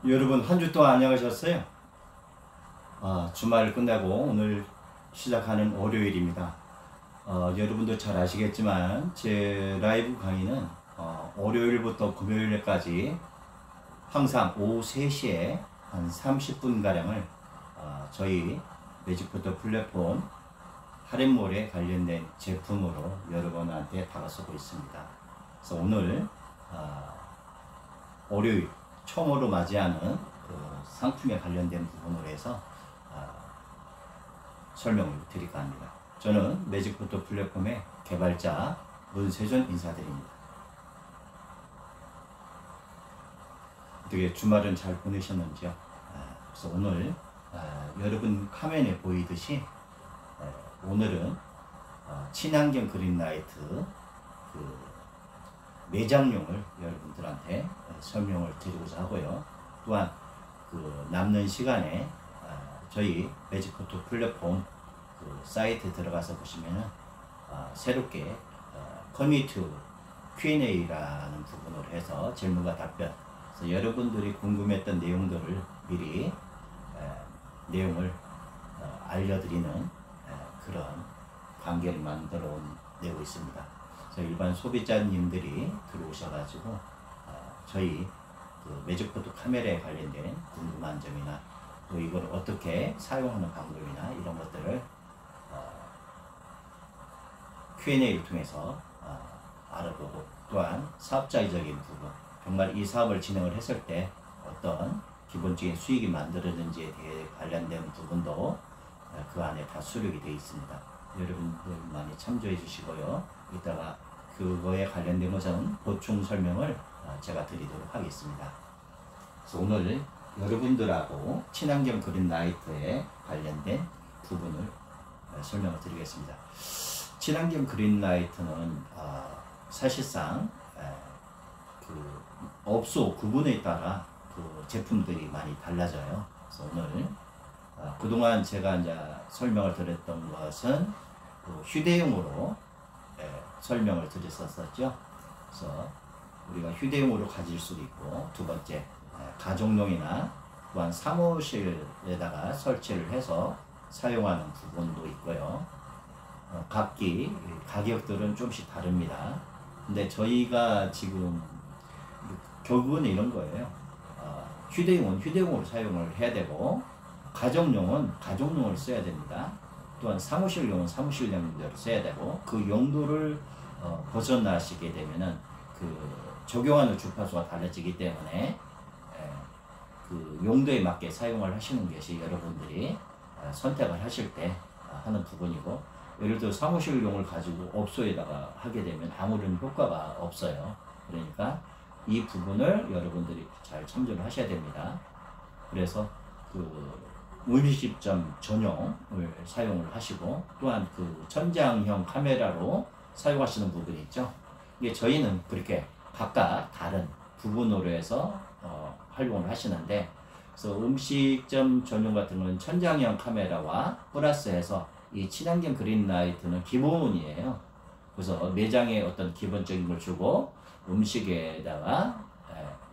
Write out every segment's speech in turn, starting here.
여러분 한 주 동안 안녕하셨어요? 주말을 끝내고 오늘 시작하는 월요일입니다. 여러분도 잘 아시겠지만 제 라이브 강의는 월요일부터 금요일까지 항상 오후 3시에 한 30분가량을 저희 매직포터 플랫폼 할인몰에 관련된 제품으로 여러분한테 다가서고 있습니다. 그래서 오늘 월요일 처음으로 맞이하는 그 상품에 관련된 부분으로 해서 설명을 드릴까 합니다. 저는 매직포터 플랫폼의 개발자 문세준 인사드립니다. 어떻게 주말은 잘 보내셨는지요? 그래서 오늘 여러분 화면에 보이듯이 오늘은 친환경 그린라이트 그 매장용을 여러분들한테 설명을 드리고자 하고요. 또한 그 남는 시간에 저희 매직포터 플랫폼 그 사이트 들어가서 보시면은 새롭게 커뮤니티 Q&A라는 부분으로 해서 질문과 답변, 그래서 여러분들이 궁금했던 내용들을 미리 내용을 알려드리는 그런 관계를 만들어 내고 있습니다. 일반 소비자님들이 들어오셔가지고 저희 그 매직포터 카메라에 관련된 궁금한 점이나 또 이걸 어떻게 사용하는 방법이나 이런 것들을 Q&A를 통해서 알아보고, 또한 사업자적인 부분, 정말 이 사업을 진행을 했을 때 어떤 기본적인 수익이 만들어지는지에 대해 관련된 부분도 그 안에 다 수록이 되어 있습니다. 여러분들 많이 참조해 주시고요. 이따가 그거에 관련된 것은 보충 설명을 제가 드리도록 하겠습니다. 그래서 오늘 여러분들하고 친환경 그린라이트에 관련된 부분을 설명을 드리겠습니다. 친환경 그린라이트는 사실상 그 업소 구분에 따라 그 제품들이 많이 달라져요. 그래서 오늘 그동안 제가 이제 설명을 드렸던 것은 그 휴대용으로 설명을 드렸었죠. 그래서 우리가 휴대용으로 가질 수도 있고, 두 번째 가정용이나 또한 사무실에다가 설치를 해서 사용하는 부분도 있고요. 각기 가격들은 좀씩 다릅니다. 근데 저희가 지금 결국은 이런 거예요. 휴대용은 휴대용으로 사용을 해야 되고, 가정용은 가정용을 써야 됩니다. 또한 사무실용은 사무실용대로 써야 되고, 그 용도를 벗어나시게 되면은 그 적용하는 주파수가 달라지기 때문에 그 용도에 맞게 사용을 하시는 것이 여러분들이 선택을 하실 때 하는 부분이고, 예를 들어 사무실용을 가지고 업소에다가 하게 되면 아무런 효과가 없어요. 그러니까 이 부분을 여러분들이 잘 참조를 하셔야 됩니다. 그래서 그 음식점 전용을 사용을 하시고, 또한 그 천장형 카메라로 사용하시는 부분이 있죠. 이게 저희는 그렇게 각각 다른 부분으로 해서 활용을 하시는데, 그래서 음식점 전용 같은 경우는 천장형 카메라와 플러스해서 이 친환경 그린라이트는 기본이에요. 그래서 매장에 어떤 기본적인 걸 주고 음식에다가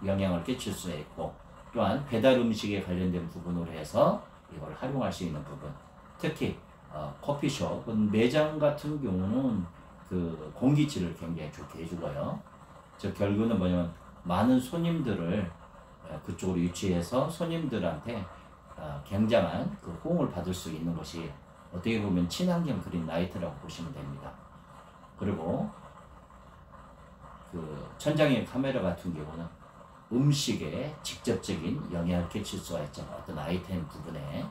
영향을 끼칠 수 있고, 또한 배달 음식에 관련된 부분으로 해서 이걸 활용할 수 있는 부분, 특히 커피숍은 매장 같은 경우는 그 공기질을 굉장히 좋게 해주고요. 저 결국은 뭐냐면 많은 손님들을 그쪽으로 유치해서 손님들한테 굉장한 그 호응을 받을 수 있는 것이 어떻게 보면 친환경 그린라이트라고 보시면 됩니다. 그리고 그 천장의 카메라 같은 경우는 음식에 직접적인 영향을 끼칠 수가 있잖아요. 어떤 아이템 부분에.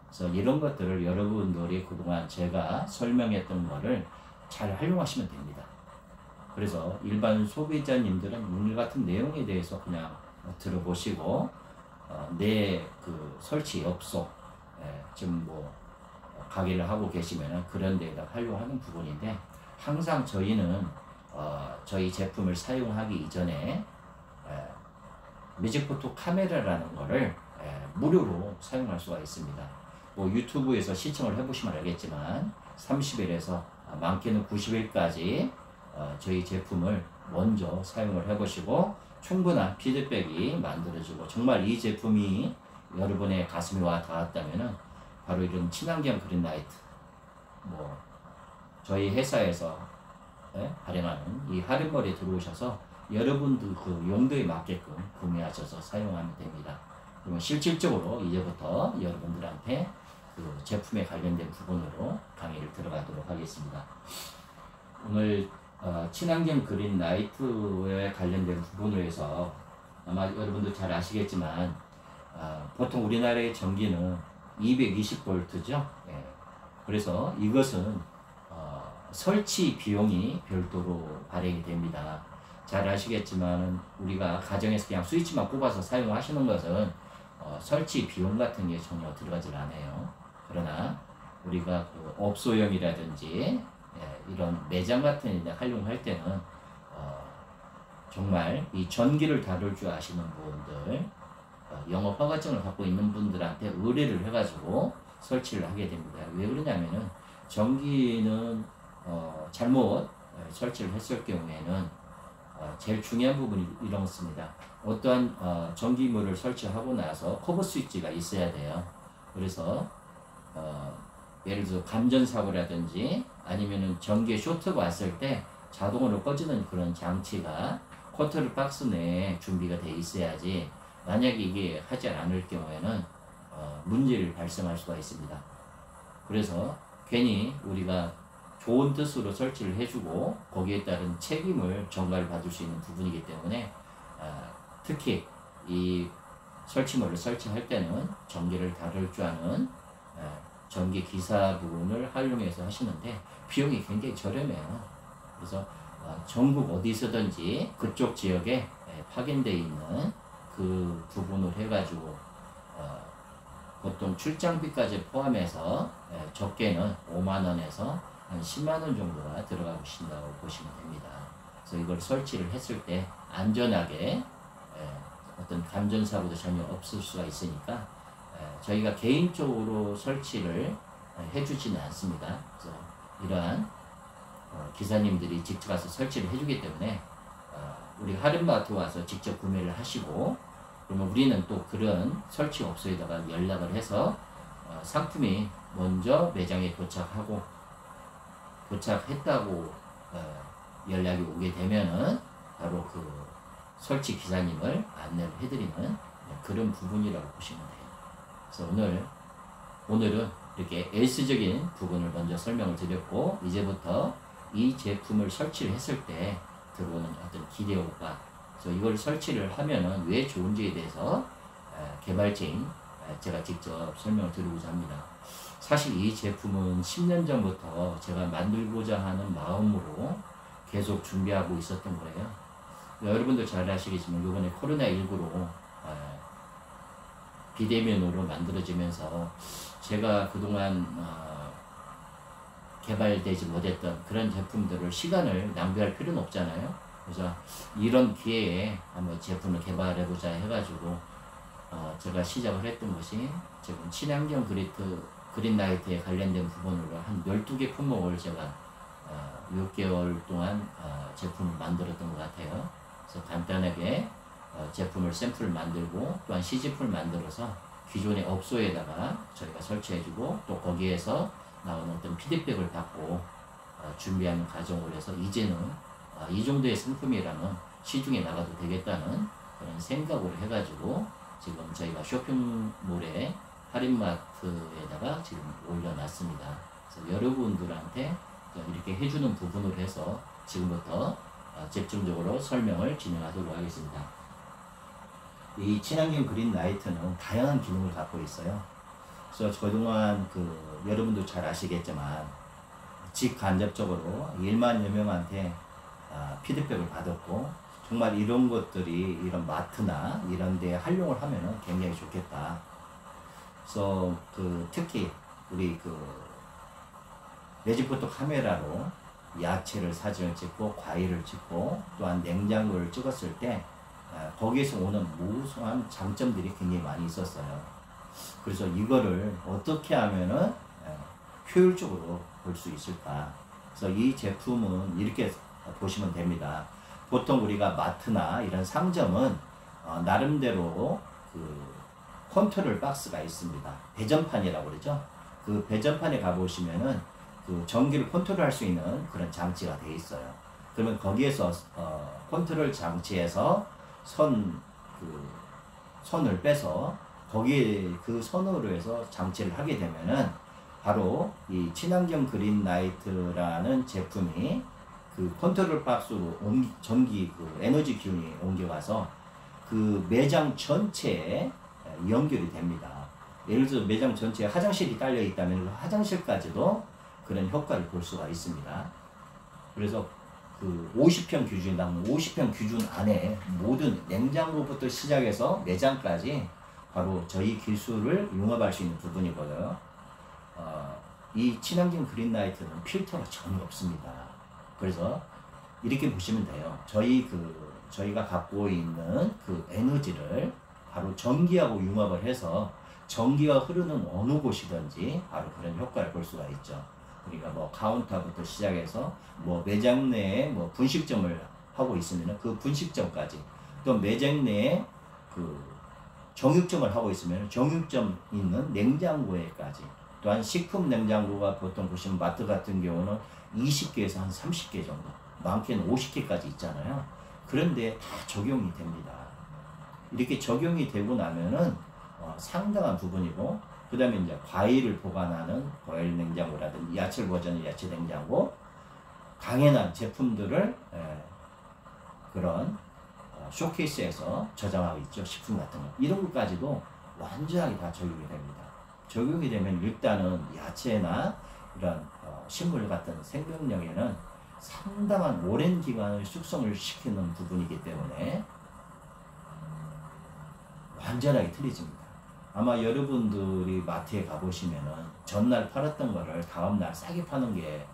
그래서 이런 것들을 여러분들이 그동안 제가 설명했던 거를 잘 활용하시면 됩니다. 그래서 일반 소비자님들은 오늘 같은 내용에 대해서 그냥 들어보시고 내 그 설치 업소, 지금 뭐 가게를 하고 계시면 그런 데에다 활용하는 부분인데, 항상 저희는 저희 제품을 사용하기 이전에 매직포터 카메라라는 거를 무료로 사용할 수가 있습니다. 뭐 유튜브에서 시청을 해보시면 알겠지만 30일에서 많게는 90일까지 저희 제품을 먼저 사용을 해보시고 충분한 피드백이 만들어지고 정말 이 제품이 여러분의 가슴에 와 닿았다면은 바로 이런 친환경 그린라이트 뭐 저희 회사에서 발행하는 이 할인몰에 들어오셔서 여러분들 그 용도에 맞게끔 구매하셔서 사용하면 됩니다. 그러면 실질적으로 이제부터 여러분들한테 그 제품에 관련된 부분으로 강의를 들어가도록 하겠습니다. 오늘 친환경 그린 라이트에 관련된 부분으로 해서 아마 여러분도 잘 아시겠지만 보통 우리나라의 전기는 220V죠. 예. 그래서 이것은 설치 비용이 별도로 발행이 됩니다. 잘 아시겠지만 우리가 가정에서 그냥 스위치만 꼽아서 사용하시는 것은 설치 비용 같은 게 전혀 들어가질 않아요. 그러나 우리가 그 업소용이라든지 이런 매장 같은 데 활용할 때는 정말 이 전기를 다룰 줄 아시는 분들 영업 허가증을 갖고 있는 분들한테 의뢰를 해가지고 설치를 하게 됩니다. 왜 그러냐면은 전기는 잘못 설치를 했을 경우에는 제일 중요한 부분이 이렇습니다. 어떠한 전기물을 설치하고 나서 커버 스위치가 있어야 돼요. 그래서 예를 들어 감전사고라든지 아니면은 전기에 쇼트가 왔을 때 자동으로 꺼지는 그런 장치가 컨트롤 박스 내에 준비가 돼 있어야지 만약에 이게 하지 않을 경우에는 문제를 발생할 수가 있습니다. 그래서 괜히 우리가 좋은 뜻으로 설치를 해주고 거기에 따른 책임을 전가를 받을 수 있는 부분이기 때문에 특히 이 설치물을 설치할 때는 전기를 다룰 줄 아는 전기 기사분을 활용해서 하시는데 비용이 굉장히 저렴해요. 그래서 전국 어디서든지 그쪽 지역에 파견되어 있는 그 부분을 해가지고 보통 출장비까지 포함해서 적게는 5만원에서 한 10만원 정도가 들어가고 계신다고 보시면 됩니다. 그래서 이걸 설치를 했을 때 안전하게 어떤 감전사고도 전혀 없을 수가 있으니까 저희가 개인적으로 설치를 해주지는 않습니다. 그래서 이러한 기사님들이 직접 가서 설치를 해주기 때문에 우리 할인마트 와서 직접 구매를 하시고 그러면 우리는 또 그런 설치 업소에다가 연락을 해서 상품이 먼저 매장에 도착했다고 연락이 오게 되면은 바로 그 설치 기사님을 안내를 해드리는 그런 부분이라고 보시면 돼요. 그래서 오늘은 이렇게 S적인 부분을 먼저 설명을 드렸고 이제부터 이 제품을 설치를 했을 때 들어오는 어떤 기대효과 그래서 이걸 설치를 하면은 왜 좋은지에 대해서 개발자인 제가 직접 설명을 드리고자 합니다. 사실 이 제품은 10년 전부터 제가 만들고자 하는 마음으로 계속 준비하고 있었던 거예요. 여러분들 잘 아시겠지만 이번에 코로나19로 비대면으로 만들어지면서 제가 그동안 개발되지 못했던 그런 제품들을 시간을 낭비할 필요는 없잖아요. 그래서 이런 기회에 한번 제품을 개발해보자 해가지고 제가 시작을 했던 것이 지금 친환경 그린라이트에 관련된 부분으로 한 12개 품목을 제가 6개월 동안 제품을 만들었던 것 같아요. 그래서 간단하게 제품을 샘플을 만들고 또한 시제품을 만들어서 기존의 업소에다가 저희가 설치해주고 또 거기에서 나오는 어떤 피드백을 받고 준비하는 과정을 해서 이제는 이 정도의 상품이라면 시중에 나가도 되겠다는 그런 생각으로 해가지고 지금 저희가 쇼핑몰에 할인마트에다가 지금 올려놨습니다. 그래서 여러분들한테 이렇게 해주는 부분으로 해서 지금부터 집중적으로 설명을 진행하도록 하겠습니다. 이 친환경 그린라이트는 다양한 기능을 갖고 있어요. 그래서 그동안 여러분도 잘 아시겠지만 직간접적으로 1만여 명한테 피드백을 받았고 정말 이런 것들이 이런 마트나 이런 데 활용을 하면은 굉장히 좋겠다. 그래서 특히 우리 레지포토 카메라로 야채를 사진을 찍고 과일을 찍고 또한 냉장고를 찍었을 때 거기에서 오는 무수한 장점들이 굉장히 많이 있었어요. 그래서 이거를 어떻게 하면은 효율적으로 볼 수 있을까. 그래서 이 제품은 이렇게 보시면 됩니다. 보통 우리가 마트나 이런 상점은 나름대로 그 컨트롤 박스가 있습니다. 배전판이라고 그러죠. 그 배전판에 가보시면은 그 전기를 컨트롤할 수 있는 그런 장치가 되어 있어요. 그러면 거기에서 컨트롤 장치에서 선을 빼서 거기에 그 선으로 해서 장치를 하게 되면은 바로 이 친환경 그린라이트라는 제품이 그 컨트롤 박스로 전기 그 에너지 기운이 옮겨가서 그 매장 전체에 연결이 됩니다. 예를 들어 매장 전체에 화장실이 딸려 있다면 그 화장실까지도 그런 효과를 볼 수가 있습니다. 그래서 그 50평 기준당 50평 기준 안에 모든 냉장고부터 시작해서 매장까지 바로 저희 기술을 융합할 수 있는 부분이고요. 이 친환경 그린라이트는 필터가 전혀 없습니다. 그래서 이렇게 보시면 돼요. 저희가 갖고 있는 그 에너지를 바로 전기하고 융합을 해서 전기가 흐르는 어느 곳이든지 바로 그런 효과를 볼 수가 있죠. 그러니까 뭐 카운터부터 시작해서 뭐 매장 내에 뭐 분식점을 하고 있으면 그 분식점까지, 또 매장 내에 그 정육점을 하고 있으면 정육점 있는 냉장고에까지, 또한 식품 냉장고가 보통 보시면 마트 같은 경우는 20개에서 한 30개 정도, 많게는 50개까지 있잖아요. 그런데 다 적용이 됩니다. 이렇게 적용이 되고 나면은 상당한 부분이고, 그 다음에 이제 과일을 보관하는 과일 냉장고라든지 야채를 보관하는 야채 냉장고, 당연한 제품들을 그런 쇼케이스에서 저장하고 있죠. 식품 같은 거. 이런 것까지도 완전하게 다 적용이 됩니다. 적용이 되면 일단은 야채나 이런 식물 같은 생명력에는 상당한 오랜 기간을 숙성을 시키는 부분이기 때문에 완전하게 틀려집니다. 아마 여러분들이 마트에 가보시면은 전날 팔았던 거를 다음날 싸게 파는 게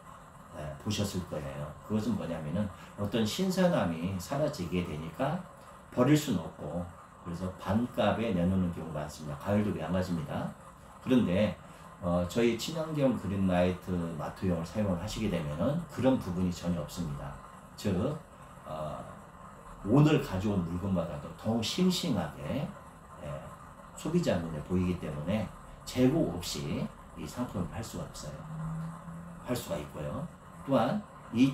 보셨을 거예요. 그것은 뭐냐면은 어떤 신선함이 사라지게 되니까 버릴 수는 없고, 그래서 반값에 내놓는 경우가 많습니다. 가을도 마찬가지입니다. 그런데 저희 친환경 그린라이트 마트용을 사용을 하시게 되면은 그런 부분이 전혀 없습니다. 즉 오늘 가져온 물건보다도 더욱 싱싱하게 소비자 눈에 보이기 때문에 재고 없이 이 상품을 팔 수가 없어요. 할 수가 있고요. 또한 이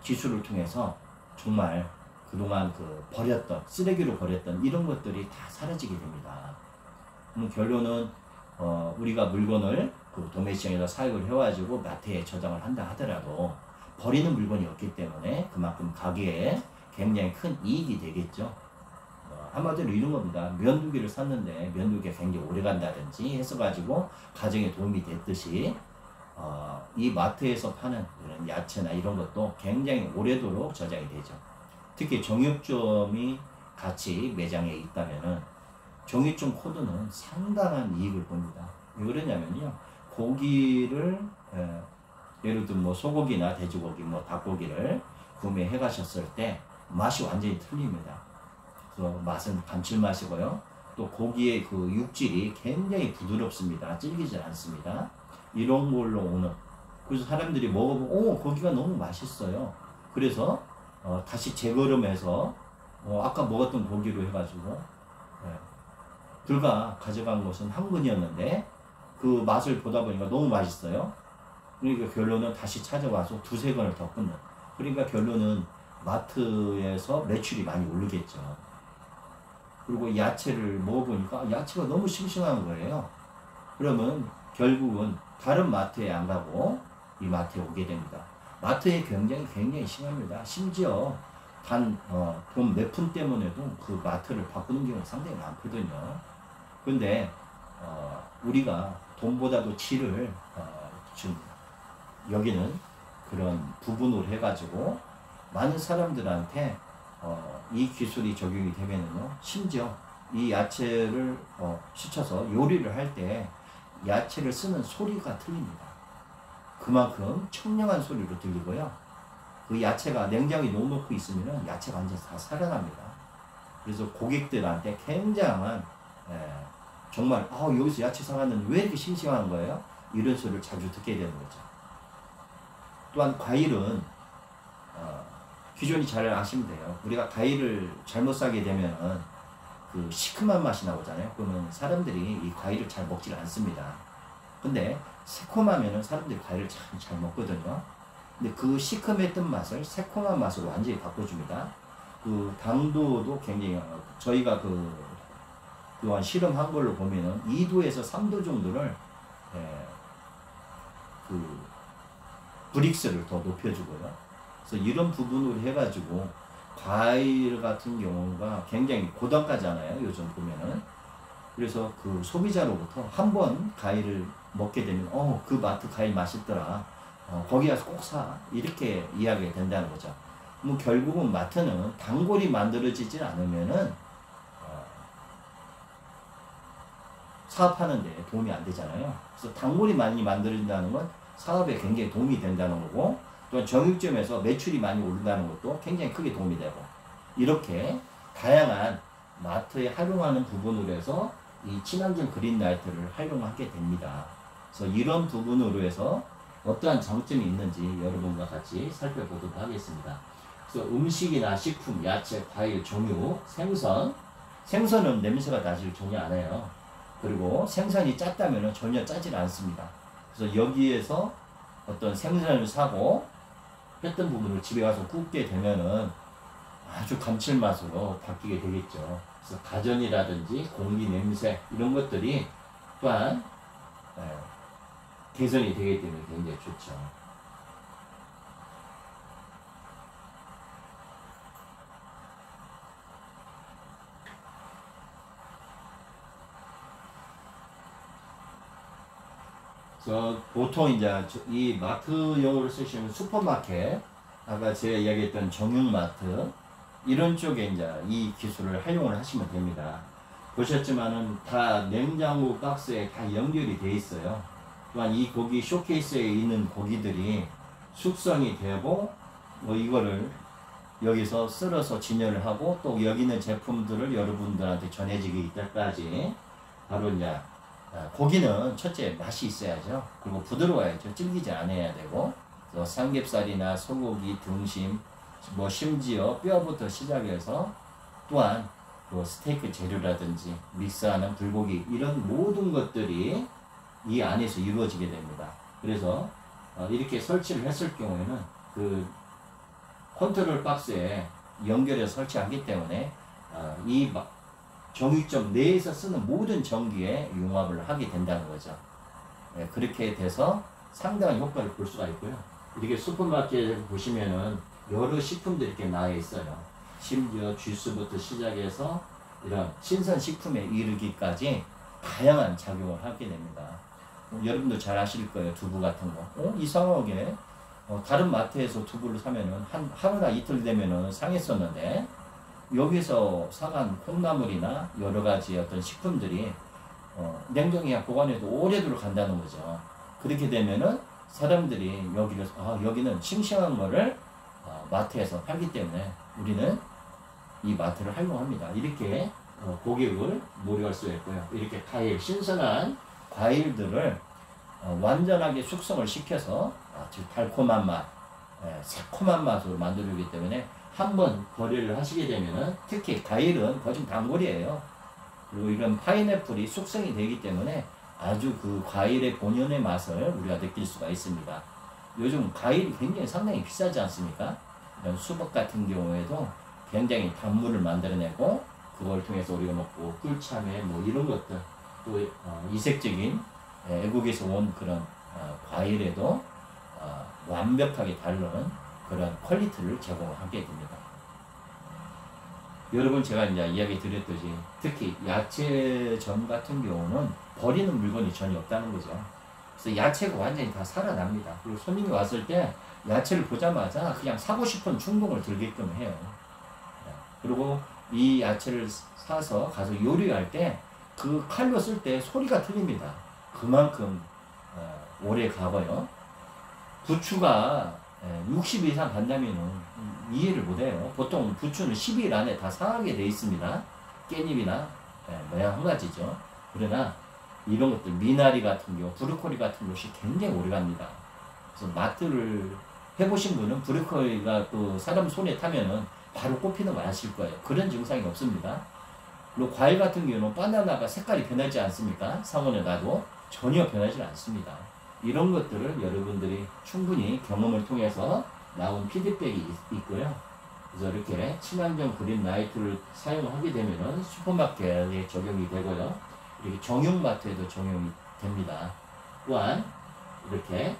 기술을 통해서 정말 그동안 버렸던, 쓰레기로 버렸던 이런 것들이 다 사라지게 됩니다. 결론은 우리가 물건을 그 도매시장에서 사육을 해가지고 마트에 저장을 한다 하더라도 버리는 물건이 없기 때문에 그만큼 가게에 굉장히 큰 이익이 되겠죠. 한마디로 이런 겁니다. 면도기를 샀는데 면도기가 굉장히 오래 간다든지 해서 가지고 가정에 도움이 됐듯이 이 마트에서 파는 이런 야채나 이런 것도 굉장히 오래도록 저장이 되죠. 특히 정육점이 같이 매장에 있다면은 정육점 코드는 상당한 이익을 봅니다. 왜 그러냐면요, 고기를 예를 들면 뭐 소고기나 돼지고기, 뭐 닭고기를 구매해 가셨을 때 맛이 완전히 틀립니다. 그래서 맛은 감칠맛이고요. 또 고기의 그 육질이 굉장히 부드럽습니다. 질기지 않습니다. 이런 걸로 오는, 그래서 사람들이 먹어보고 고기가 너무 맛있어요. 그래서 다시 재걸음해서 아까 먹었던 고기로 해가지고 불과 가져간 것은 한 근이었는데 그 맛을 보다 보니까 너무 맛있어요. 그러니까 결론은 다시 찾아와서 두세 건을 더 끊는. 그러니까 결론은 마트에서 매출이 많이 오르겠죠. 그리고 야채를 먹어보니까 야채가 너무 싱싱한 거예요. 그러면 결국은 다른 마트에 안 가고 이 마트에 오게 됩니다. 마트의 경쟁이 굉장히 심합니다. 심지어 돈 몇 푼 때문에도 그 마트를 바꾸는 경우가 상당히 많거든요. 그런데 우리가 돈보다도 질을 지금 여기는 그런 부분으로 해가지고 많은 사람들한테 이 기술이 적용이 되면은요, 심지어 이 야채를 씻어서 요리를 할 때 야채를 쓰는 소리가 틀립니다. 그만큼 청량한 소리로 들리고요. 그 야채가 냉장고에 넣어놓고 있으면 야채가 완전 다 살아납니다. 그래서 고객들한테 굉장한 정말 여기서 야채 사갔는데 왜 이렇게 싱싱한 거예요? 이런 소리를 자주 듣게 되는 거죠. 또한 과일은 기존이 잘 아시면 돼요. 우리가 과일을 잘못 사게 되면은 그 시큼한 맛이 나오잖아요. 그러면 사람들이 이 과일을 잘 먹질 않습니다. 근데 새콤하면은 사람들이 과일을 참 잘 먹거든요. 근데 그 시큼했던 맛을 새콤한 맛으로 완전히 바꿔줍니다. 그 당도도 굉장히 저희가 그동안 실험한 걸로 보면은 2도에서 3도 정도를 그 브릭스를 더 높여주고요. 그래서 이런 부분으로 해가지고 과일 같은 경우가 굉장히 고단가잖아요. 요즘 보면은. 그래서 그 소비자로부터 한 번 과일을 먹게 되면 그 마트 과일 맛있더라. 거기 가서 꼭 사. 이렇게 이야기가 된다는 거죠. 뭐 결국은 마트는 단골이 만들어지진 않으면은 사업하는 데 도움이 안 되잖아요. 그래서 단골이 많이 만들어진다는 건 사업에 굉장히 도움이 된다는 거고, 또 정육점에서 매출이 많이 오른다는 것도 굉장히 크게 도움이 되고, 이렇게 다양한 마트에 활용하는 부분으로 해서 이 친환경 그린라이트를 활용하게 됩니다. 그래서 이런 부분으로 해서 어떠한 장점이 있는지 여러분과 같이 살펴보도록 하겠습니다. 그래서 음식이나 식품, 야채, 과일, 종유, 생선은 냄새가 나질 전혀 안 해요. 그리고 생선이 짰다면 전혀 짜질 않습니다. 그래서 여기에서 어떤 생선을 사고 했던 부분을 집에 가서 굽게 되면은 아주 감칠맛으로 바뀌게 되겠죠. 그래서 가전이라든지 공기 냄새 이런 것들이 또한 개선이 되기 때문에 굉장히 좋죠. 그래서 보통 이제 이 마트용으로 쓰시는 슈퍼마켓, 아까 제가 이야기했던 정육마트 이런 쪽에 이제 이 기술을 활용을 하시면 됩니다. 보셨지만은 다 냉장고 박스에 다 연결이 돼 있어요. 또한 이 고기 쇼케이스에 있는 고기들이 숙성이 되고 뭐 이거를 여기서 썰어서 진열을 하고 또 여기 있는 제품들을 여러분들한테 전해지기 때까지 바로 이제 고기는 첫째 맛이 있어야죠. 그리고 부드러워야죠. 질기지 않아야 되고, 또 삼겹살이나 소고기, 등심, 뭐 심지어 뼈부터 시작해서 또한 그 스테이크 재료라든지 믹스하는 불고기 이런 모든 것들이 이 안에서 이루어지게 됩니다. 그래서 이렇게 설치를 했을 경우에는 그 컨트롤 박스에 연결해서 설치하기 때문에 이 정육점 내에서 쓰는 모든 전기에 융합을 하게 된다는 거죠. 그렇게 돼서 상당한 효과를 볼 수가 있고요. 이렇게 슈퍼마켓에 보시면은 여러 식품들이 이렇게 나와 있어요. 심지어 주스부터 시작해서 이런 신선식품에 이르기까지 다양한 작용을 하게 됩니다. 여러분도 잘 아실 거예요. 두부 같은 거. 이상하게 다른 마트에서 두부를 사면은 하루나 이틀 되면은 상했었는데 여기서 사간 콩나물이나 여러 가지 어떤 식품들이 냉동이야 보관해도 오래도록 간다는 거죠. 그렇게 되면은 사람들이 여기는 싱싱한 거를 마트에서 팔기 때문에 우리는 이 마트를 활용합니다. 이렇게 고객을 몰입할 수 있고요. 이렇게 신선한 과일들을 완전하게 숙성을 시켜서 아주 달콤한 맛, 새콤한 맛으로 만들기 때문에 한번 거래를 하시게 되면은 특히 과일은 거진 단골이에요. 그리고 이런 파인애플이 숙성이 되기 때문에 아주 그 과일의 본연의 맛을 우리가 느낄 수가 있습니다. 요즘 과일이 굉장히 상당히 비싸지 않습니까? 이런 수박 같은 경우에도 굉장히 단물을 만들어내고 그걸 통해서 우리가 먹고 꿀참외 뭐 이런 것들 또 이색적인 외국에서 온 그런 과일에도 완벽하게 다른 그런 퀄리티를 제공하게 됩니다. 여러분 제가 이제 이야기 드렸듯이 특히 야채점 같은 경우는 버리는 물건이 전혀 없다는 거죠. 그래서 야채가 완전히 다 살아납니다. 그리고 손님이 왔을 때 야채를 보자마자 그냥 사고 싶은 충동을 들게끔 해요. 그리고 이 야채를 사서 가서 요리할 때 그 칼로 쓸 때 소리가 틀립니다. 그만큼 오래 가고요. 부추가 60일 이상 간다면 이해를 못해요. 보통 부추는 12일 안에 다 상하게 돼 있습니다. 깻잎이나 뭐야 한 가지죠. 그러나 이런 것들 미나리 같은 경우, 브로콜리 같은 것이 굉장히 오래 갑니다. 그래서 마트를 해보신 분은 브로콜리가 그 사람 손에 타면은 바로 꼽히는 거 아실 거예요. 그런 증상이 없습니다. 그리고 과일 같은 경우는 바나나가 색깔이 변하지 않습니까? 상온에 놔도 전혀 변하지 않습니다. 이런 것들을 여러분들이 충분히 경험을 통해서 나온 피드백이 있고요. 그래서 이렇게 친환경 그린 라이트를 사용하게 되면은 슈퍼마켓에 적용이 되고요. 이렇게 정육마트에도 적용이 됩니다. 또한 이렇게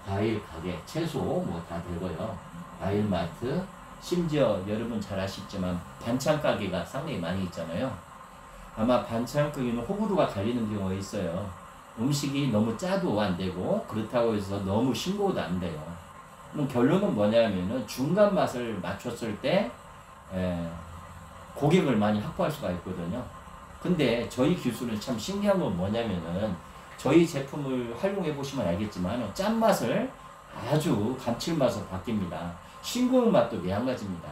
과일 가게, 채소 뭐 다 되고요. 과일마트, 심지어 여러분 잘 아시지만 반찬 가게가 상당히 많이 있잖아요. 아마 반찬 가게는 호불호가 갈리는 경우가 있어요. 음식이 너무 짜도 안 되고 그렇다고 해서 너무 싱거워도 안 돼요. 그럼 결론은 뭐냐면은 중간 맛을 맞췄을 때 고객을 많이 확보할 수가 있거든요. 근데 저희 기술은 참 신기한 건 뭐냐면은 저희 제품을 활용해 보시면 알겠지만 짠맛을 아주 감칠맛으로 바뀝니다. 싱거운 맛도 매한가지입니다.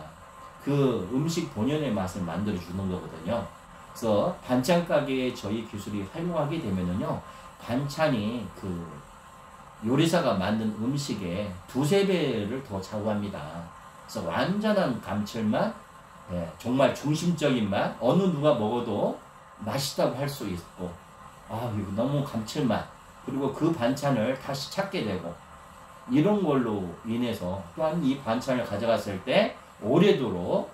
그 음식 본연의 맛을 만들어 주는 거거든요. 그래서 반찬 가게에 저희 기술이 활용하게 되면은요, 반찬이 그 요리사가 만든 음식의 두세 배를 더 좌우합니다. 그래서 완전한 감칠맛, 정말 중심적인 맛, 어느 누가 먹어도 맛있다고 할 수 있고, 아, 이거 너무 감칠맛, 그리고 그 반찬을 다시 찾게 되고, 이런 걸로 인해서 또한 이 반찬을 가져갔을 때 오래도록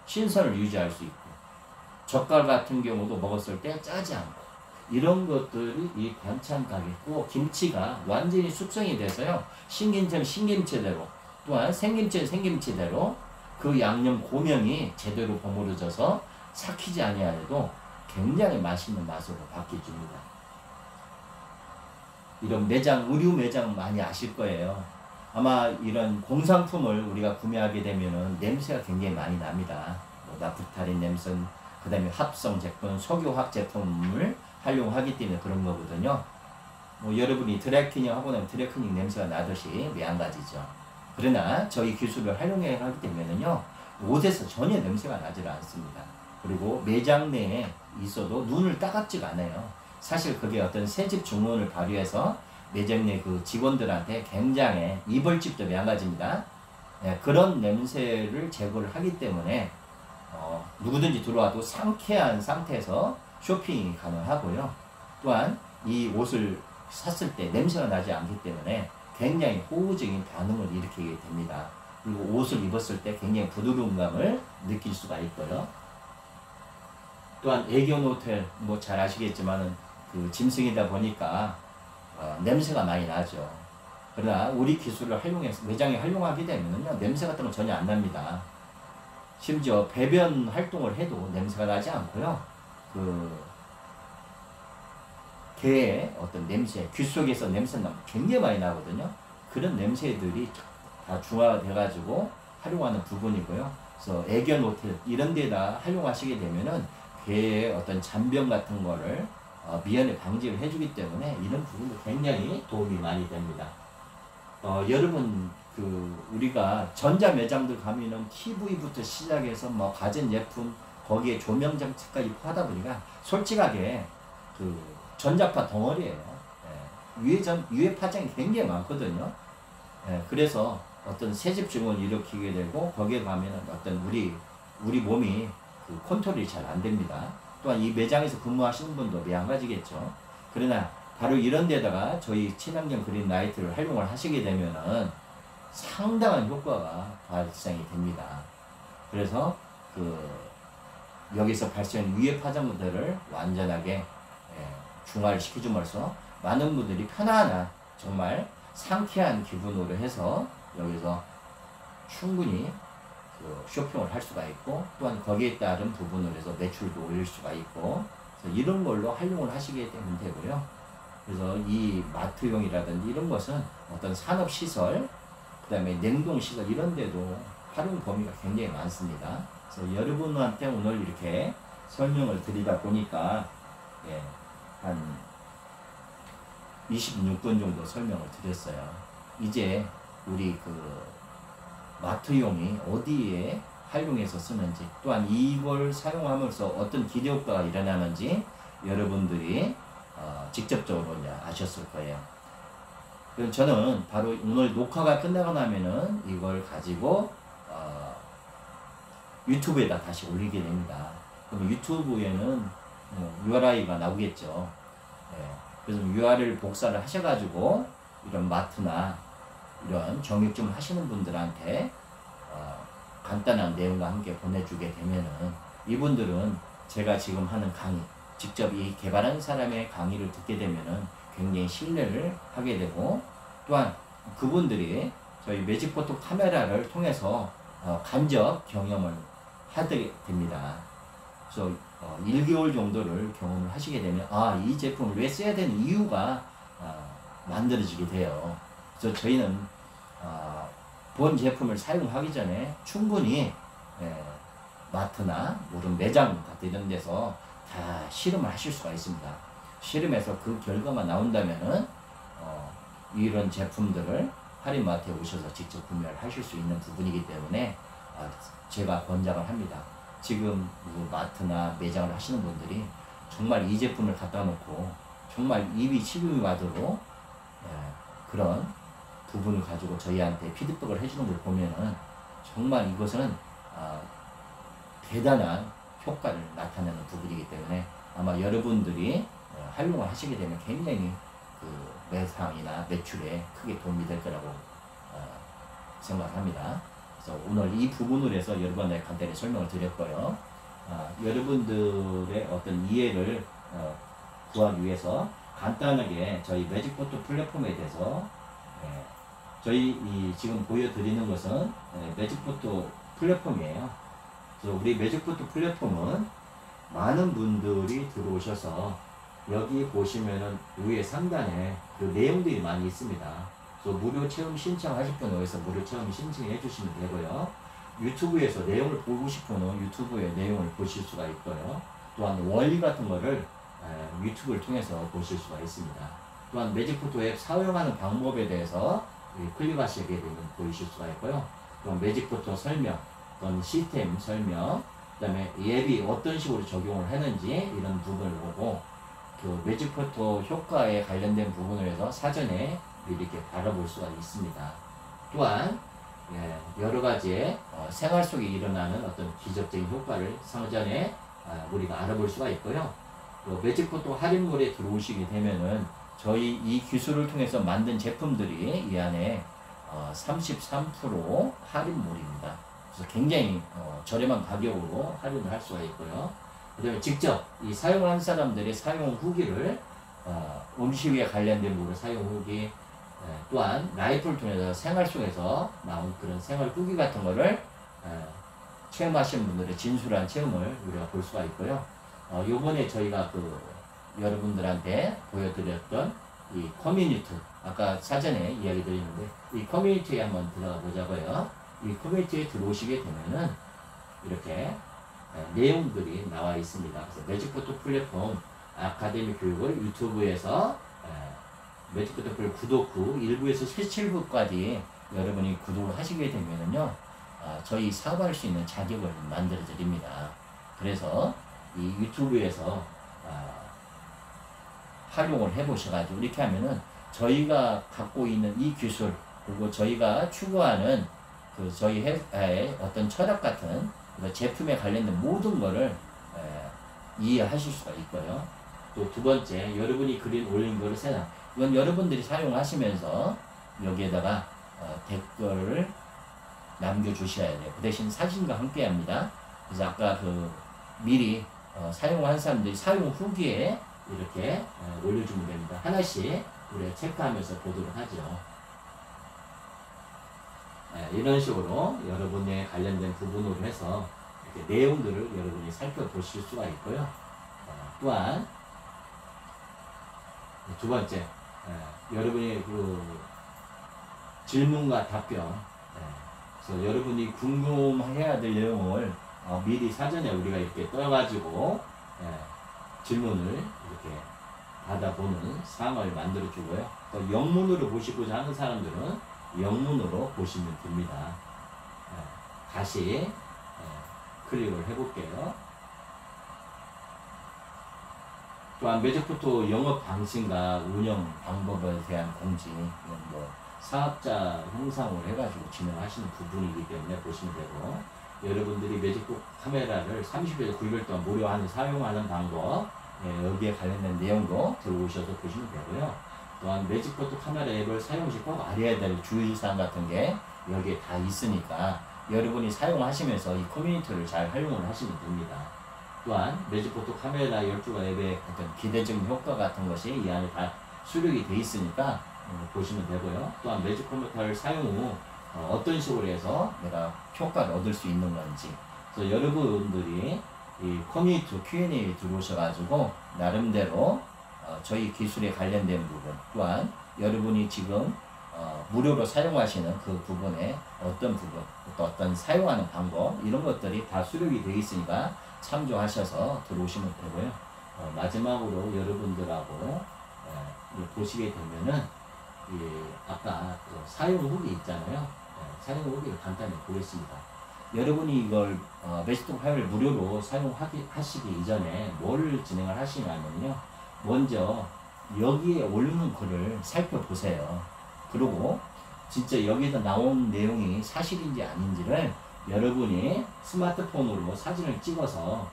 신선을 유지할 수 있고, 젓갈 같은 경우도 먹었을 때 짜지 않고, 이런 것들이 이 반찬 가게고, 김치가 완전히 숙성이 돼서요, 신김치는 신김치대로, 또한 생김치는 생김치대로 그 양념 고명이 제대로 버무려져서 삭히지 아니하여도 굉장히 맛있는 맛으로 바뀌어줍니다. 이런 매장, 의류 매장 많이 아실 거예요. 아마 이런 공산품을 우리가 구매하게 되면은 냄새가 굉장히 많이 납니다. 뭐 나프탈린 냄새, 그 다음에 합성 제품, 석유화학 제품을 활용하기 때문에 그런 거거든요. 뭐 여러분이 드라이클리닝 하고 나면 드라이클리닝 냄새가 나듯이 매한가지죠. 그러나 저희 기술을 활용해 하기 때문에는요, 옷에서 전혀 냄새가 나질 않습니다. 그리고 매장 내에 있어도 눈을 따갑지가 않아요. 사실 그게 어떤 새집 증후군을 발휘해서 매장 내 그 직원들한테 굉장히 이벌집도 매한가지입니다. 그런 냄새를 제거를 하기 때문에 누구든지 들어와도 상쾌한 상태에서 쇼핑이 가능하고요. 또한 이 옷을 샀을 때 냄새가 나지 않기 때문에 굉장히 호우적인 반응을 일으키게 됩니다. 그리고 옷을 입었을 때 굉장히 부드러운 감을 느낄 수가 있고요. 또한 애견 호텔 뭐 잘 아시겠지만은 그 짐승이다 보니까 냄새가 많이 나죠. 그러나 우리 기술을 활용해서 매장에 활용하게 되면은요, 냄새 같은 건 전혀 안 납니다. 심지어 배변 활동을 해도 냄새가 나지 않고요. 그 개의 어떤 냄새, 귀 속에서 냄새 나면 굉장히 많이 나거든요. 그런 냄새들이 다 중화돼가지고 활용하는 부분이고요. 그래서 애견 호텔 이런 데다 활용하시게 되면은 개의 어떤 잔병 같은 거를 미연에 방지를 해주기 때문에 이런 부분도 굉장히 도움이 많이 됩니다. 여러분 우리가 전자 매장들 가면은 TV부터 시작해서 뭐 가전제품 거기에 조명장치까지 하다 보니까 솔직하게 그 전자파 덩어리예요. 유해 파장이 굉장히 많거든요. 그래서 어떤 새집 증후군을 일으키게 되고 거기에 가면은 어떤 우리 몸이 그 컨트롤이 잘 안 됩니다. 또한 이 매장에서 근무하시는 분도 매한가지겠죠. 그러나 바로 이런 데다가 저희 친환경 그린 라이트를 활용을 하시게 되면은 상당한 효과가 발생이 됩니다. 그래서 여기서 발생한 유해 파장들을 완전하게 중화를 시켜줌으로써 많은 분들이 편안한 정말 상쾌한 기분으로 해서 여기서 충분히 쇼핑을 할 수가 있고 또한 거기에 따른 부분으로 해서 매출도 올릴 수가 있고 그래서 이런 걸로 활용을 하시게 되면 되고요. 그래서 이 마트용이라든지 이런 것은 어떤 산업시설 그 다음에 냉동시설 이런 데도 활용 범위가 굉장히 많습니다. 그래서 여러분한테 오늘 이렇게 설명을 드리다 보니까 한 26분 정도 설명을 드렸어요. 이제 우리 마트용이 어디에 활용해서 쓰는지 또한 이걸 사용하면서 어떤 기대효과가 일어나는지 여러분들이 직접적으로 이제 아셨을 거예요. 그럼 저는 바로 오늘 녹화가 끝나고 나면은 이걸 가지고 유튜브에다 다시 올리게 됩니다. 그럼 유튜브에는 URI가 나오겠죠. 예. 그래서 URL 복사를 하셔가지고 이런 마트나 이런 정육점 하시는 분들한테 간단한 내용과 함께 보내주게 되면은 이분들은 제가 지금 하는 강의, 직접 이 개발한 사람의 강의를 듣게 되면은 굉장히 신뢰를 하게 되고, 또한 그분들이 저희 매직포토 카메라를 통해서 간접 경험을 하게 됩니다. 그래서 1개월 정도를 경험을 하시게 되면 이 제품을 왜 써야 되는 이유가 만들어지게 돼요. 그래서 저희는 본 제품을 사용하기 전에 충분히 마트나 모든 매장 같은 이런 데서 다 실험을 하실 수가 있습니다. 실험해서 그 결과가 나온다면은 이런 제품들을 할인마트에 오셔서 직접 구매를 하실 수 있는 부분이기 때문에 제가 권장을 합니다. 지금 마트나 매장을 하시는 분들이 정말 이 제품을 갖다 놓고 정말 입이 침이 와도록 그런 부분을 가지고 저희한테 피드백을 해주는 걸 보면은 정말 이것은 대단한 효과를 나타내는 부분이기 때문에 아마 여러분들이 활용을 하시게 되면 굉장히 그 매상이나 매출에 크게 도움이 될 거라고 생각합니다. 그래서 오늘 이 부분으로 해서 여러분에게 간단히 설명을 드렸고요. 여러분들의 어떤 이해를 구하기 위해서 간단하게 저희 매직포토 플랫폼에 대해서 저희 지금 보여드리는 것은 매직포토 플랫폼이에요. 그래서 우리 매직포토 플랫폼은 많은 분들이 들어오셔서 여기 보시면은 위에 상단에 그 내용들이 많이 있습니다. 그래서 무료 체험 신청하실 분은 여기서 무료 체험 신청해 주시면 되고요. 유튜브에서 내용을 보고 싶으면 유튜브의 내용을 보실 수가 있고요. 또한 원리 같은 거를 유튜브를 통해서 보실 수가 있습니다. 또한 매직포토 앱 사용하는 방법에 대해서 클릭하시게 되면 보이실 수가 있고요. 그럼 매직포토 설명, 또는 시스템 설명, 그 다음에 앱이 어떤 식으로 적용을 하는지 이런 부분을 보고 그 매직포토 효과에 관련된 부분을 해서 사전에 이렇게 바라볼 수가 있습니다. 또한 여러 가지의 생활 속에 일어나는 어떤 기적적인 효과를 사전에 우리가 알아볼 수가 있고요. 또 매직포토 할인몰에 들어오시게 되면은 저희 이 기술을 통해서 만든 제품들이 이 안에 33% 할인몰입니다. 그래서 굉장히 저렴한 가격으로 할인을 할 수가 있고요. 그 다음에 직접 이 사용한 사람들의 사용 후기를 음식에 관련된 부분 사용 후기, 또한 라이프를 통해서 생활 속에서 나온 그런 생활 후기 같은 거를 체험하신 분들의 진솔한 체험을 우리가 볼 수가 있고요. 요번에 저희가 여러분들한테 보여드렸던 이 커뮤니티, 아까 사전에 이야기 드렸는데 이 커뮤니티에 한번 들어가 보자고요. 이 커뮤니티에 들어오시게 되면은 이렇게 내용들이 나와 있습니다. 그래서 매직포토 플랫폼 아카데미 교육을 유튜브에서 매직포토 플랫폼 구독 후 1부에서 17부까지 여러분이 구독을 하시게 되면은요, 저희 사업할 수 있는 자격을 만들어 드립니다. 그래서 이 유튜브에서 활용을 해 보셔가지고 이렇게 하면은 저희가 갖고 있는 이 기술, 그리고 저희가 추구하는 저희 회사의 어떤 철학 같은 제품에 관련된 모든 거를 이해하실 수가 있고요. 또 두 번째, 여러분이 그린 올린 거를 세상, 이건 여러분들이 사용하시면서 여기에다가 댓글을 남겨주셔야 돼요. 그 대신 사진과 함께 합니다. 그래서 아까 미리 사용한 사람들이 사용 후기에 이렇게 올려주면 됩니다. 하나씩 우리가 체크하면서 보도록 하죠. 이런 식으로 여러분의 관련된 부분으로 해서 이렇게 내용들을 여러분이 살펴보실 수가 있고요. 또한 두 번째, 여러분의 질문과 답변, 그래서 여러분이 궁금해야 될 내용을 미리 사전에 우리가 이렇게 떠가지고 질문을 이렇게 받아보는 상황을 만들어 주고요. 또 영문으로 보시고자 하는 사람들은 영문으로 보시면 됩니다. 다시 클릭을 해볼게요. 또한 매직포토 영업 방식과 운영 방법에 대한 공지, 뭐 사업자 형상을 해가지고 진행하시는 부분이기 때문에 보시면 되고, 여러분들이 매직포토 카메라를 30일에서 9일 동안 무료 안에 사용하는 방법, 여기에 관련된 내용도 들어오셔서 보시면 되고요. 또한 매직포토 카메라 앱을 사용 시 꼭 알아야 될 주의사항 같은 게 여기에 다 있으니까 여러분이 사용하시면서 이 커뮤니티를 잘 활용을 하시면 됩니다. 또한 매직포토 카메라 12가 앱의 어떤 기대적인 효과 같은 것이 이 안에 다 수록이 되어 있으니까 보시면 되고요. 또한 매직컴퓨터를 사용 후 어떤 식으로 해서 내가 효과를 얻을 수 있는 건지, 그래서 여러분들이 이 커뮤니티 Q&A 들어오셔가지고 나름대로 저희 기술에 관련된 부분, 또한 여러분이 지금 무료로 사용하시는 그 부분에 어떤 부분, 또 어떤 사용하는 방법, 이런 것들이 다 수록이 되어 있으니까 참조하셔서 들어오시면 되고요. 마지막으로 여러분들하고 보시게 되면은 아까 그 사용 후기 있잖아요. 사용 후기를 간단히 보겠습니다. 여러분이 이걸 매직토 파일을 무료로 사용하시기 이전에 뭘 진행을 하시냐면요, 먼저 여기에 올리는 글을 살펴보세요. 그리고 진짜 여기서 나온 내용이 사실인지 아닌지를 여러분이 스마트폰으로 사진을 찍어서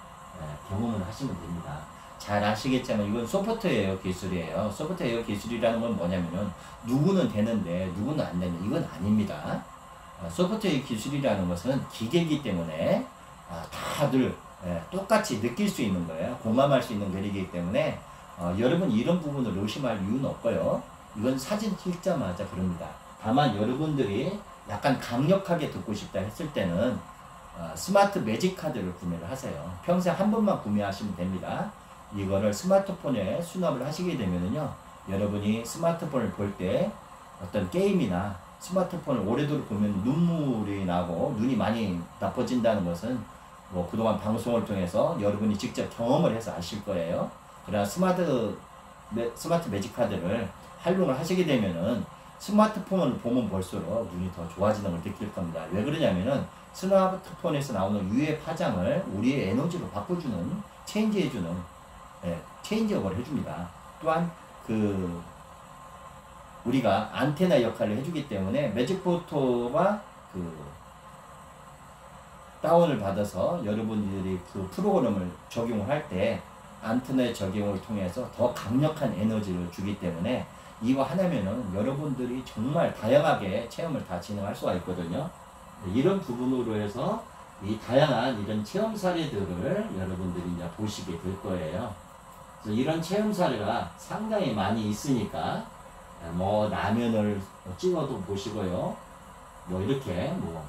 경험을 하시면 됩니다. 잘 아시겠지만 이건 소프트웨어 기술이에요. 소프트웨어 기술이라는 건 뭐냐면은 누구는 되는데 누구는 안 되는, 이건 아닙니다. 소프트웨어 기술이라는 것은 기계이기 때문에 다들 똑같이 느낄 수 있는 거예요. 공감할 수 있는 글이기 때문에 여러분 이런 부분을 의심할 이유는 없고요. 이건 사진 찍자마자 그럽니다. 다만 여러분들이 약간 강력하게 듣고 싶다 했을 때는 스마트 매직 카드를 구매를 하세요. 평생 한 번만 구매하시면 됩니다. 이거를 스마트폰에 수납을 하시게 되면은요, 여러분이 스마트폰을 볼 때 어떤 게임이나 스마트폰을 오래도록 보면 눈물이 나고 눈이 많이 나빠진다는 것은 뭐 그동안 방송을 통해서 여러분이 직접 경험을 해서 아실 거예요. 그러나 스마트 매직 카드를 활용을 하시게 되면은 스마트폰을 보면 볼수록 눈이 더 좋아지는 걸 느낄 겁니다. 왜 그러냐면은 스마트폰에서 나오는 UV 파장을 우리의 에너지로 바꿔주는, 체인지해주는, 체인지업을 해줍니다. 또한 우리가 안테나 역할을 해주기 때문에 매직포토가 다운을 받아서 여러분들이 그 프로그램을 적용을 할 때 안테나의 적용을 통해서 더 강력한 에너지를 주기 때문에 이거 하나면은 여러분들이 정말 다양하게 체험을 다 진행할 수가 있거든요. 이런 부분으로 해서 이 다양한 이런 체험 사례들을 여러분들이 이제 보시게 될 거예요. 그래서 이런 체험 사례가 상당히 많이 있으니까 뭐 라면을 찍어도 보시고요. 뭐 이렇게 뭐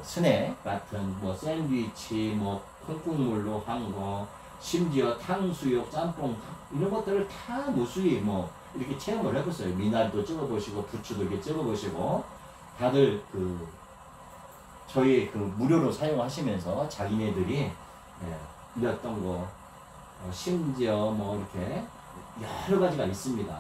스낵 같은 뭐 샌드위치, 뭐 콩국물로 한 거, 심지어 탕수육, 짬뽕 이런 것들을 다 무수히 뭐 이렇게 체험을 해보세요. 미나리도 찍어보시고 부추도 이렇게 찍어보시고, 다들 저희 무료로 사용하시면서 자기네들이 이랬던 거, 심지어 뭐 이렇게 여러 가지가 있습니다.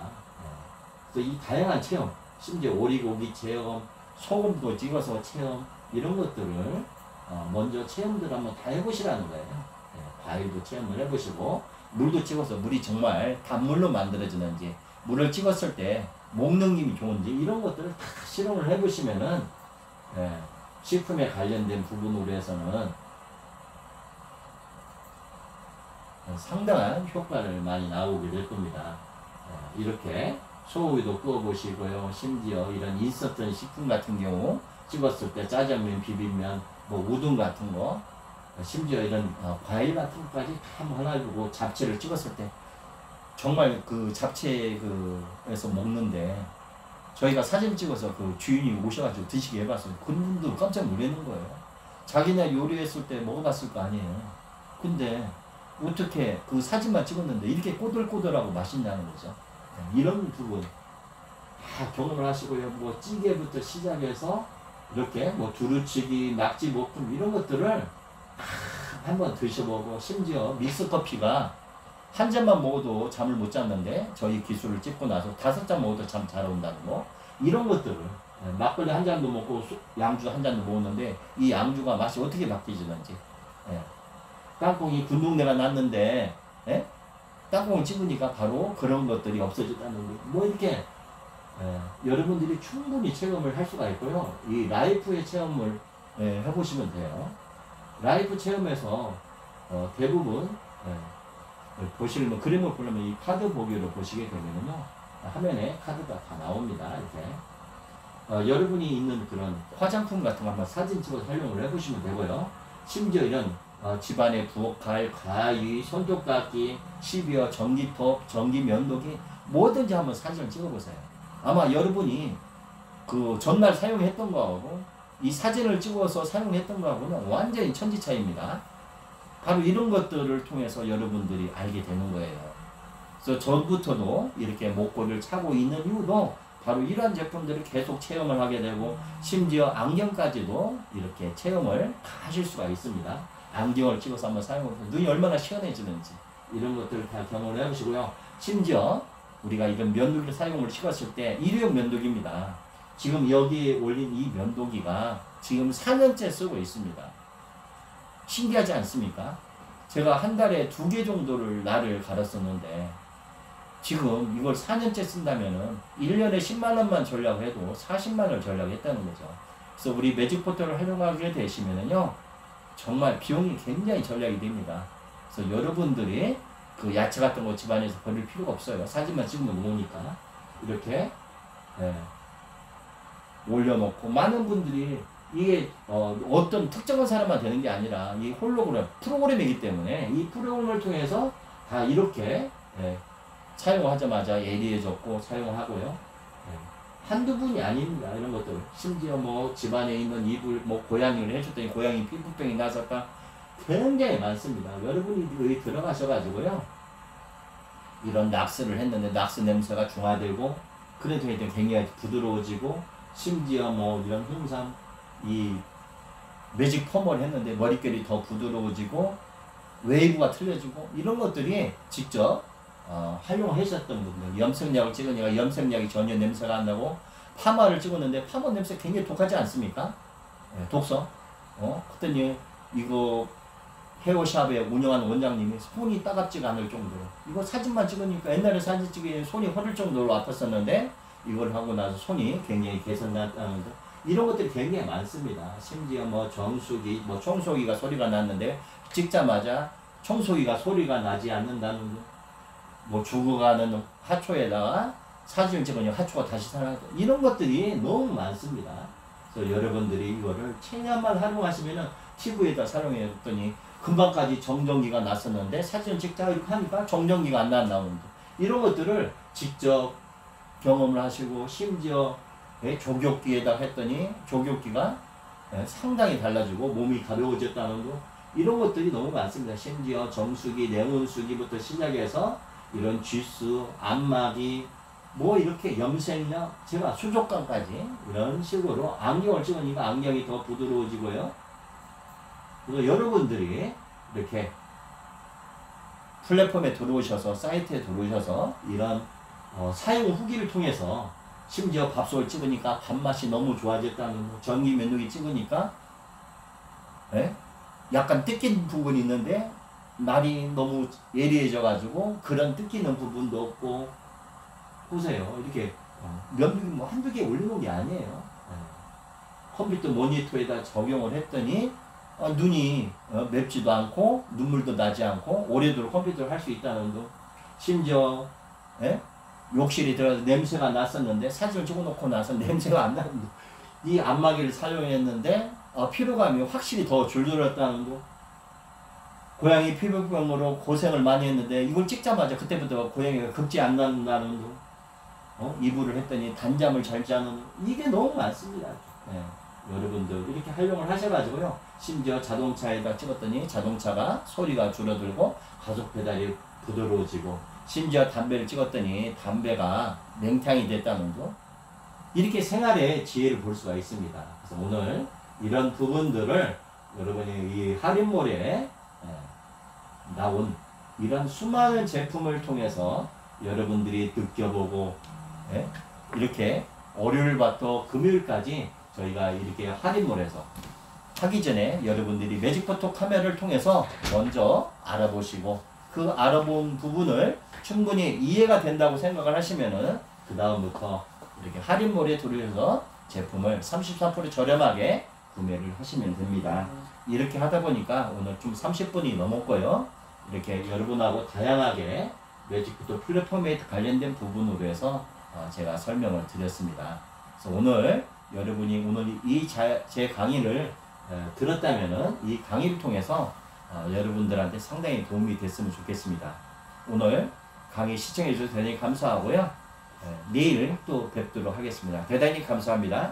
그래서 이 다양한 체험, 심지어 오리고기 체험, 소금도 찍어서 체험, 이런 것들을 먼저 체험들 한번 다 해보시라는 거예요. 과일도 체험을 해보시고, 물도 찍어서 물이 정말 단물로 만들어지는지, 물을 찍었을 때 목넘김이 좋은지, 이런 것들을 다 실험을 해보시면은 식품에 관련된 부분으로 해서는 상당한 효과를 많이 나오게 될 겁니다. 이렇게 소고기도 구워 보시고요. 심지어 이런 인스턴트 식품 같은 경우 찍었을 때 짜장면, 비빔면, 뭐 우동 같은 거, 심지어 이런 과일 같은 것까지 다 하나두고 잡채를 찍었을 때 정말 그 잡채에서 먹는데 저희가 사진 찍어서 그 주인이 오셔가지고 드시게 해봤어요. 그분도 깜짝 놀라는 거예요. 자기네 요리했을 때 먹어봤을 거 아니에요. 근데 어떻게 그 사진만 찍었는데 이렇게 꼬들꼬들하고 맛있냐는 거죠. 이런 부분 다 경험을 하시고요. 뭐 찌개부터 시작해서 이렇게 뭐 두루치기, 낙지 볶음 이런 것들을 한번 드셔보고, 심지어 믹스커피가 한 잔만 먹어도 잠을 못 잤는데 저희 기술을 찍고 나서 5잔 먹어도 잠 잘 온다는 거, 이런 것들을, 막걸리 한 잔도 먹고 양주 한 잔도 먹었는데 이 양주가 맛이 어떻게 바뀌지는지, 땅콩이 군동내가 났는데 땅콩을 찍으니까 바로 그런 것들이 없어졌다는 거. 뭐 이렇게 여러분들이 충분히 체험을 할 수가 있고요. 이 라이프의 체험을 해보시면 돼요. 라이프 체험에서 대부분 보시면 그림을 보려면 이 카드 보기로 보시게 되면요, 화면에 카드가 다 나옵니다. 이렇게 여러분이 있는 그런 화장품 같은 거 한번 사진 찍어서 활용을 해보시면 되고요. 심지어 이런 집안의 부엌, 가위, 손톱깎이, 시비어, 전기톱, 전기면도기 뭐든지 한번 사진을 찍어보세요. 아마 여러분이 그 전날 사용했던 거하고 이 사진을 찍어서 사용했던 거하고는 완전히 천지차이입니다. 바로 이런 것들을 통해서 여러분들이 알게 되는 거예요. 그래서 전부터도 이렇게 목걸이를 차고 있는 이유도 바로 이러한 제품들을 계속 체험을 하게 되고, 심지어 안경까지도 이렇게 체험을 하실 수가 있습니다. 안경을 찍어서 한번 사용해서 눈이 얼마나 시원해지는지 이런 것들을 다 경험을 해보시고요. 심지어 우리가 이런 면도기를 사용을 시켰을 때 일회용 면도기입니다. 지금 여기에 올린 이 면도기가 지금 4년째 쓰고 있습니다. 신기하지 않습니까? 제가 한 달에 2개 정도를 날을 갈았었는데 지금 이걸 4년째 쓴다면은 1년에 10만원만 전략해도 40만원을 전략했다는 거죠. 그래서 우리 매직포털을 활용하게 되시면은요, 정말 비용이 굉장히 전략이 됩니다. 그래서 여러분들이 그 야채 같은 거 집안에서 버릴 필요가 없어요. 사진만 찍으면 오니까 이렇게 올려놓고, 많은 분들이 이게 어떤 특정한 사람만 되는 게 아니라 이 홀로그램 프로그램이기 때문에 이 프로그램을 통해서 다 이렇게 사용하자마자 예리해졌고 사용하고요. 한두 분이 아닙니다. 이런 것들. 심지어 뭐 집안에 있는 이불, 뭐 고양이를 해줬더니 고양이 피부병이 나섰다. 굉장히 많습니다. 여러분이 여기 들어가셔가지고요, 이런 락스를 했는데 락스 냄새가 중화되고, 그래도 굉장히 부드러워지고, 심지어 뭐 이런 홍삼, 이 매직 펌을 했는데 머릿결이 더 부드러워지고 웨이브가 틀려지고, 이런 것들이 직접 활용하셨던 분들, 염색약을 찍으니까 염색약이 전혀 냄새가 안 나고, 파마를 찍었는데 파마 냄새 굉장히 독하지 않습니까? 독성. 그랬더니 이거 헤어샵에 운영하는 원장님이 손이 따갑지가 않을 정도로, 이거 사진만 찍으니까 옛날에 사진 찍으니 손이 허를 정도로 아팠었는데 이걸 하고 나서 손이 굉장히 개선났다는 거. 이런 것들이 굉장히 많습니다. 심지어 뭐 정수기, 뭐 청소기가 소리가 났는데 찍자마자 청소기가 소리가 나지 않는다는 거. 뭐 죽어가는 하초에다가 사진을 찍으니 하초가 다시 살아나고, 이런 것들이 너무 많습니다. 그래서 여러분들이 이거를 체념만 활용하시면은 피부에다 사용했더니 금방까지 정전기가 났었는데 사진을 찍자 이렇게 하니까 정전기가 안 나오는데, 이런 것들을 직접 경험을 하시고, 심지어 조격기에다 했더니 조격기가 상당히 달라지고 몸이 가벼워졌다는 거, 이런 것들이 너무 많습니다. 심지어 정수기, 냉온수기부터 시작해서 이런 쥐스, 안마기, 뭐 이렇게 염색약, 제가 수족관까지 이런 식으로 안경을 찍으니까 안경이 더 부드러워지고요. 그래서 여러분들이 이렇게 플랫폼에 들어오셔서, 사이트에 들어오셔서 이런 사용 후기를 통해서, 심지어 밥솥을 찍으니까 밥맛이 너무 좋아졌다는 거, 전기 면도기 찍으니까 약간 뜯긴 부분이 있는데 날이 너무 예리해져 가지고 그런 뜯기는 부분도 없고, 보세요. 이렇게 면도기 뭐 한두 개 올리는 게 아니에요. 컴퓨터 모니터에다 적용을 했더니 눈이 맵지도 않고 눈물도 나지 않고 오래도록 컴퓨터를 할 수 있다는 거. 심지어 욕실에 들어가서 냄새가 났었는데 사진을 찍어놓고 나서 냄새가 안 나는 거. 이 안마기를 사용했는데 피로감이 확실히 더 줄어들었다는 거. 고양이 피부병으로 고생을 많이 했는데 이걸 찍자마자 그때부터 고양이가 급지 안 난다는 거. 이불을 했더니 단잠을 잘 자는, 이게 너무 많습니다. 여러분들 이렇게 활용을 하셔가지고요, 심지어 자동차에다 찍었더니 자동차가 소리가 줄어들고 가속 페달이 부드러워지고, 심지어 담배를 찍었더니 담배가 냉탕이 됐다는 거. 이렇게 생활의 지혜를 볼 수가 있습니다. 그래서 오늘 이런 부분들을 여러분이 이 할인몰에 나온 이런 수많은 제품을 통해서 여러분들이 느껴보고, 이렇게 월요일부터 금요일까지 저희가 이렇게 할인몰에서 하기 전에 여러분들이 매직포토 카메라를 통해서 먼저 알아보시고, 그 알아본 부분을 충분히 이해가 된다고 생각을 하시면은 그 다음부터 이렇게 할인몰에 들어오셔서 제품을 34% 저렴하게 구매를 하시면 됩니다. 이렇게 하다 보니까 오늘 좀 30분이 넘었고요. 이렇게 여러분하고 다양하게 매직부터 플랫폼에 관련된 부분으로 해서 제가 설명을 드렸습니다. 그래서 오늘 여러분이 오늘 제 강의를 들었다면은 이 강의를 통해서 여러분들한테 상당히 도움이 됐으면 좋겠습니다. 오늘 강의 시청해 주셔서 대단히 감사하고요. 내일 또 뵙도록 하겠습니다. 대단히 감사합니다.